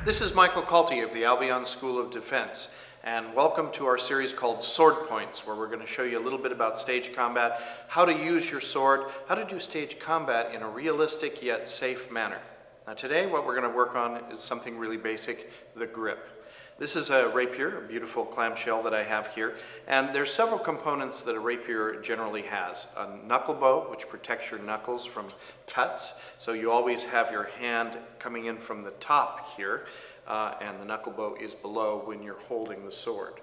This is Michael Calty of the Albion School of Defense, and welcome to our series called Sword Points, where we're going to show you a little bit about stage combat, how to use your sword, how to do stage combat in a realistic yet safe manner. Now today what we're going to work on is something really basic, the grip. This is a rapier, a beautiful clamshell that I have here, and there's several components that a rapier generally has. A knuckle bow, which protects your knuckles from cuts, so you always have your hand coming in from the top here, and the knuckle bow is below when you're holding the sword.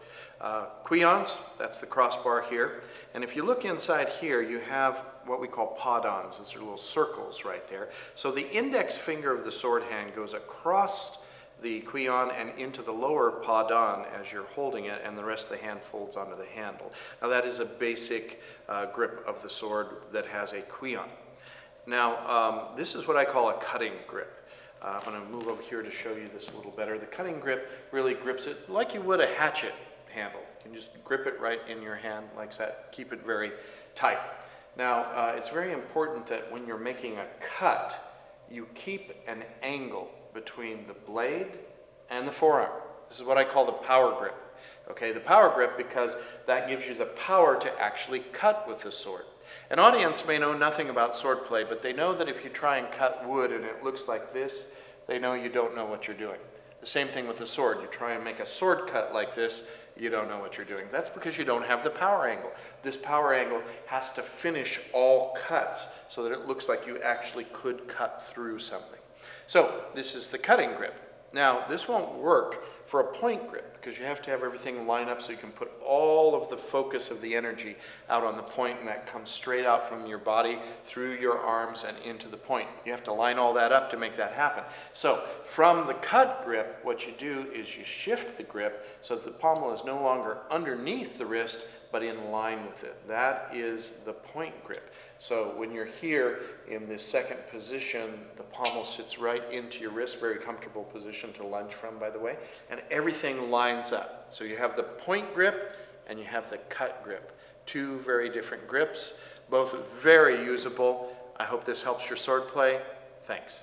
Queons, that's the crossbar here, and if you look inside here, you have what we call podons. Those are little circles right there. So the index finger of the sword hand goes across the queon and into the lower podon as you're holding it, and the rest of the hand folds onto the handle. Now that is a basic grip of the sword that has a queon. This is what I call a cutting grip. I'm going to move over here to show you this a little better. The cutting grip really grips it like you would a hatchet handle. You can just grip it right in your hand like that. Keep it very tight. Now it's very important that when you're making a cut, you keep an angle between the blade and the forearm. This is what I call the power grip. Okay, the power grip, because that gives you the power to actually cut with the sword. An audience may know nothing about swordplay, but they know that if you try and cut wood and it looks like this, they know you don't know what you're doing. The same thing with the sword. You try and make a sword cut like this, you don't know what you're doing. That's because you don't have the power angle. This power angle has to finish all cuts so that it looks like you actually could cut through something. So this is the cutting grip. Now this won't work for a point grip because you have to have everything line up so you can put all of the focus of the energy out on the point, and that comes straight out from your body through your arms and into the point. You have to line all that up to make that happen. So from the cut grip, what you do is you shift the grip so that the pommel is no longer underneath the wrist but in line with it. That is the point grip. So when you're here in this second position, the pommel sits right into your wrist, very comfortable position to lunge from, by the way, and everything lines up. So you have the point grip and you have the cut grip. Two very different grips, both very usable. I hope this helps your swordplay. Thanks.